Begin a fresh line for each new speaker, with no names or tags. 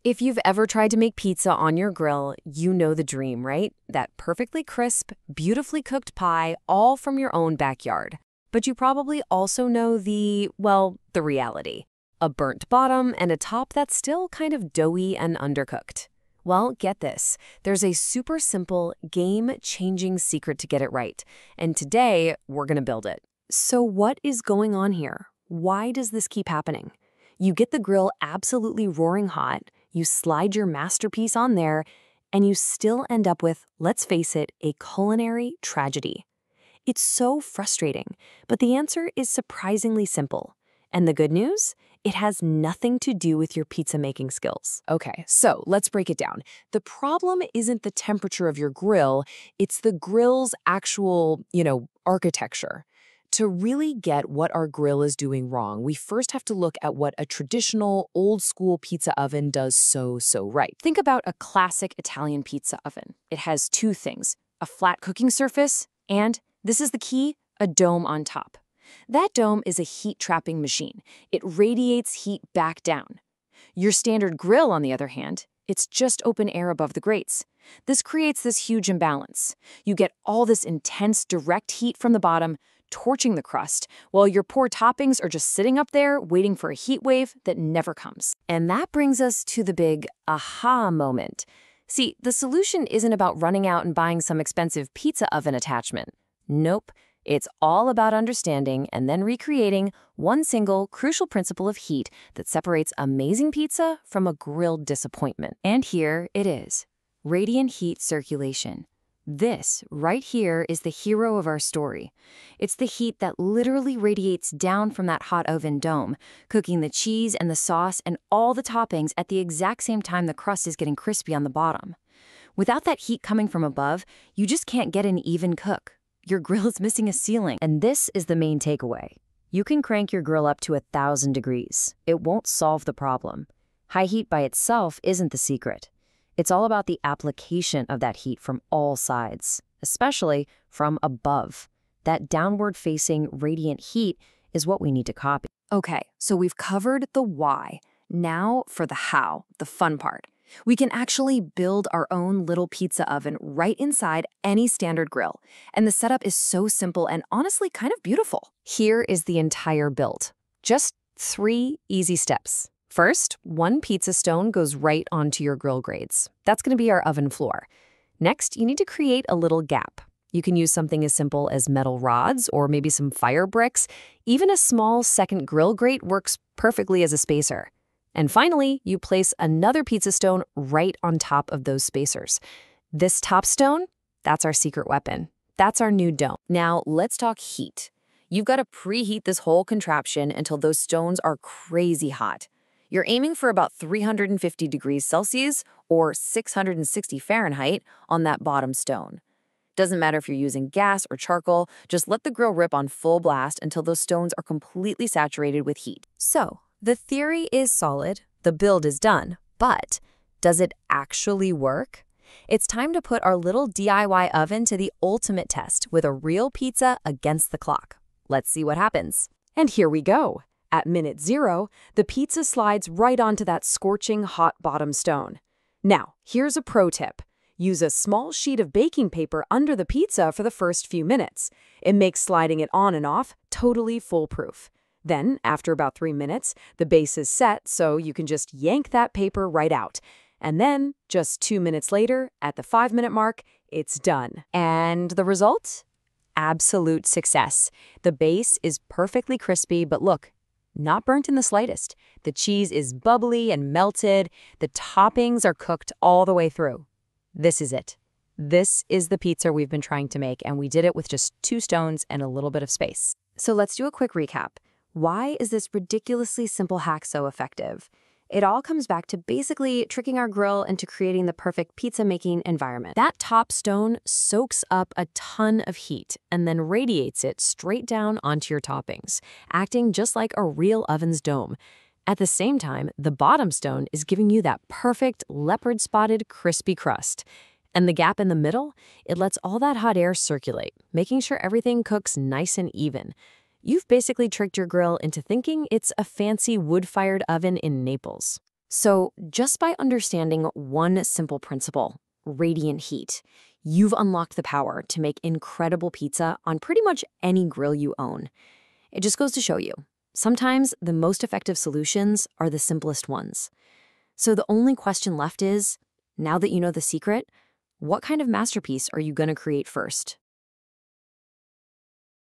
If you've ever tried to make pizza on your grill, you know the dream, right? That perfectly crisp, beautifully cooked pie, all from your own backyard. But you probably also know the reality. A burnt bottom and a top that's still kind of doughy and undercooked. Well, get this. There's a super simple, game-changing secret to get it right. And today, we're going to build it. So what is going on here? Why does this keep happening? You get the grill absolutely roaring hot, you slide your masterpiece on there, and you still end up with, let's face it, a culinary tragedy. It's so frustrating, but the answer is surprisingly simple. And the good news? It has nothing to do with your pizza making skills. Okay, so let's break it down. The problem isn't the temperature of your grill, it's the grill's actual, architecture. To really get what our grill is doing wrong, we first have to look at what a traditional, old-school pizza oven does so right. Think about a classic Italian pizza oven. It has two things, a flat cooking surface and, this is the key, a dome on top. That dome is a heat-trapping machine. It radiates heat back down. Your standard grill, on the other hand, it's just open air above the grates. This creates this huge imbalance. You get all this intense, direct heat from the bottom, torching the crust, while your poor toppings are just sitting up there waiting for a heat wave that never comes. And that brings us to the big aha moment. See, the solution isn't about running out and buying some expensive pizza oven attachment. Nope. It's all about understanding and then recreating one single crucial principle of heat that separates amazing pizza from a grilled disappointment. And here it is. Radiant heat circulation. This, right here, is the hero of our story. It's the heat that literally radiates down from that hot oven dome, cooking the cheese and the sauce and all the toppings at the exact same time the crust is getting crispy on the bottom. Without that heat coming from above, you just can't get an even cook. Your grill is missing a ceiling. And this is the main takeaway. You can crank your grill up to 1,000 degrees. It won't solve the problem. High heat by itself isn't the secret. It's all about the application of that heat from all sides, especially from above. That downward-facing radiant heat is what we need to copy. Okay, so we've covered the why. Now for the how, the fun part. We can actually build our own little pizza oven right inside any standard grill. And the setup is so simple and honestly kind of beautiful. Here is the entire build. Just 3 easy steps. First, one pizza stone goes right onto your grill grades. That's going to be our oven floor. Next, you need to create a little gap. You can use something as simple as metal rods or maybe some fire bricks. Even a small second grill grate works perfectly as a spacer. And finally, you place another pizza stone right on top of those spacers. This top stone, that's our secret weapon. That's our new dome. Now, let's talk heat. You've got to preheat this whole contraption until those stones are crazy hot. You're aiming for about 350 degrees Celsius or 660 Fahrenheit on that bottom stone. Doesn't matter if you're using gas or charcoal, just let the grill rip on full blast until those stones are completely saturated with heat. So, the theory is solid, the build is done, but does it actually work? It's time to put our little DIY oven to the ultimate test with a real pizza against the clock. Let's see what happens. And here we go. At minute 0, the pizza slides right onto that scorching hot bottom stone. Now, here's a pro tip. Use a small sheet of baking paper under the pizza for the first few minutes. It makes sliding it on and off totally foolproof. Then, after about 3 minutes, the base is set, so you can just yank that paper right out. And then, just 2 minutes later, at the 5-minute mark, it's done. And the result? Absolute success. The base is perfectly crispy, but look, not burnt in the slightest. The cheese is bubbly and melted. The toppings are cooked all the way through. This is it. This is the pizza we've been trying to make, and we did it with just 2 stones and a little bit of space. So let's do a quick recap. Why is this ridiculously simple hack so effective? It all comes back to basically tricking our grill into creating the perfect pizza-making environment. That top stone soaks up a ton of heat and then radiates it straight down onto your toppings, acting just like a real oven's dome. At the same time, the bottom stone is giving you that perfect leopard-spotted crispy crust. And the gap in the middle, it lets all that hot air circulate, making sure everything cooks nice and even. You've basically tricked your grill into thinking it's a fancy wood-fired oven in Naples. So, just by understanding one simple principle, radiant heat, you've unlocked the power to make incredible pizza on pretty much any grill you own. It just goes to show you, sometimes the most effective solutions are the simplest ones. So, the only question left is, now that you know the secret, what kind of masterpiece are you going to create first?